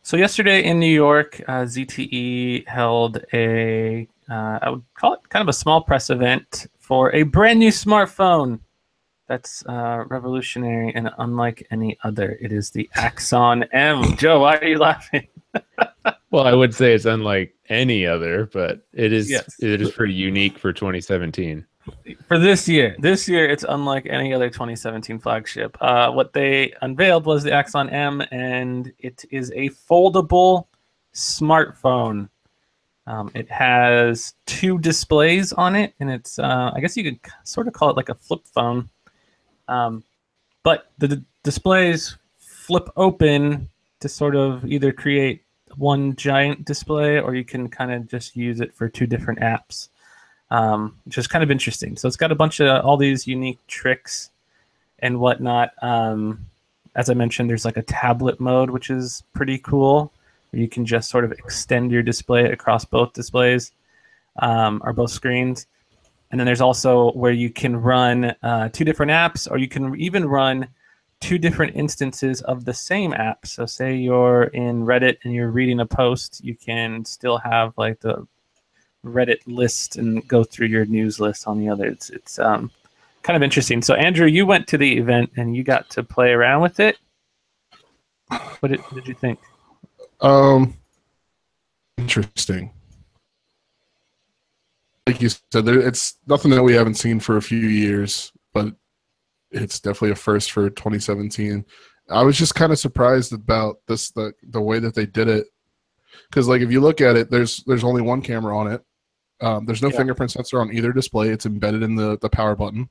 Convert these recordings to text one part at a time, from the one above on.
So yesterday in New York, ZTE held I would call it kind of a small press event for a brand new smartphone that's revolutionary and unlike any other. It is the Axon M. Joe, why are you laughing? Well, I would say it's unlike any other, but Yes. it is pretty unique for 2017. For this year. This year, it's unlike any other 2017 flagship. What they unveiled was the Axon M, and it is a foldable smartphone. It has two displays on it, and it's I guess you could sort of call it like a flip phone. But the displays flip open to sort of either create one giant display, or you can kind of just use it for two different apps, which is kind of interesting. So it's got a bunch of all these unique tricks and whatnot. As I mentioned, there's like a tablet mode, which is pretty cool. You can just sort of extend your display across both displays or both screens. And then there's also where you can run two different apps, or you can even run two different instances of the same app. So say you're in Reddit and you're reading a post, you can still have like the Reddit list and go through your news list on the other. It's kind of interesting. So Andrew, you went to the event and you got to play around with it. What did you think? Interesting. Like you said, it's nothing that we haven't seen for a few years, but it's definitely a first for 2017. I was just kind of surprised about this, the way that they did it, because like if you look at it, there's only one camera on it. There's no fingerprint sensor on either display. It's embedded in the power button,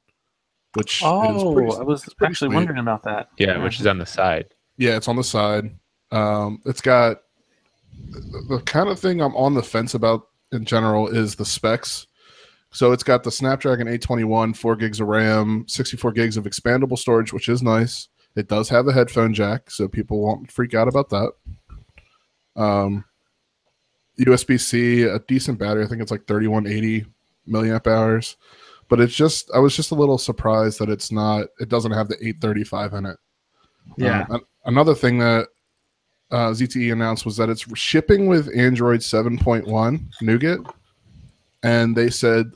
which I was actually wondering about that. Yeah, which is on the side. Yeah, it's on the side. It's got the kind of thing I'm on the fence about in general is the specs. So it's got the Snapdragon 821, 4 gigs of RAM, 64 gigs of expandable storage, which is nice. It does have a headphone jack, so people won't freak out about that. USB-C, a decent battery. I think it's like 3180 milliamp hours. But I was just a little surprised that it doesn't have the 835 in it. Yeah. Another thing that ZTE announced was that it's shipping with Android 7.1 Nougat, and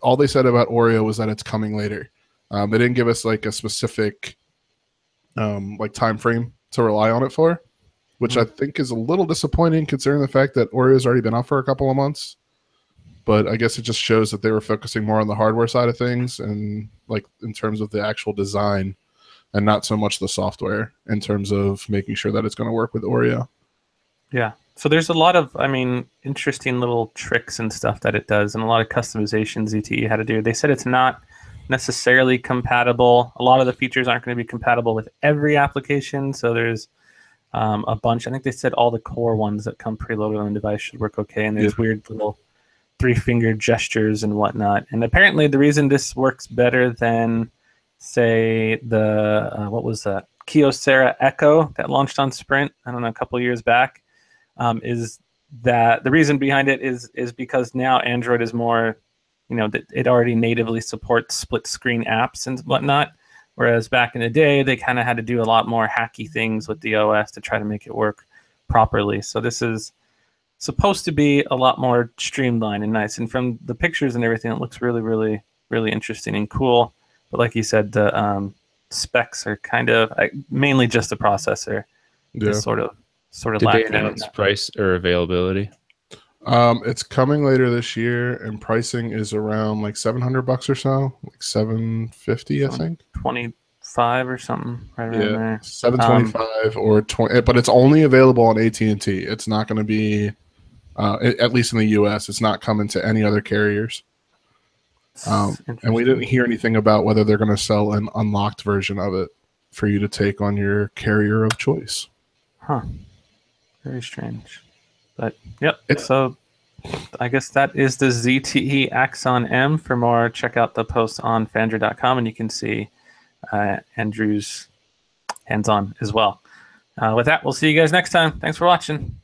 all they said about Oreo was that it's coming later. They didn't give us like a specific like time frame to rely on it for, which I think is a little disappointing considering the fact that Oreo's already been out for a couple of months. But I guess it just shows that they were focusing more on the hardware side of things and like in terms of the actual design, and not so much the software in terms of making sure that it's going to work with Oreo. Yeah. So there's a lot of, interesting little tricks and stuff that it does, and a lot of customizations ZTE had to do. They said it's not necessarily compatible. A lot of the features aren't going to be compatible with every application. So there's a bunch. I think they said all the core ones that come preloaded on the device should work okay. And there's weird little 3-finger gestures and whatnot. And apparently the reason this works better than, say, the, what was that? Kyocera Echo that launched on Sprint, I don't know, a couple of years back, is that the reason behind it is because now Android is more, it already natively supports split screen apps and whatnot. Whereas back in the day, they kind of had to do a lot more hacky things with the OS to try to make it work properly. So this is supposed to be a lot more streamlined and nice. And from the pictures and everything, it looks really, really, really interesting and cool. But like you said, the specs are kind of mainly just the processor. Yeah. Sort of Did they announce price or availability? It's coming later this year, and pricing is around like $700 or so, like $750, I think. 25 or something, right around there. $725 or 20, but it's only available on AT&T. It's not going to be, at least in the US, it's not coming to any other carriers. And we didn't hear anything about whether they're going to sell an unlocked version of it for you to take on your carrier of choice. Huh. Very strange. But, yep. So I guess that is the ZTE Axon M. For more, check out the post on Phandroid.com, and you can see Andrew's hands-on as well. With that, we'll see you guys next time. Thanks for watching.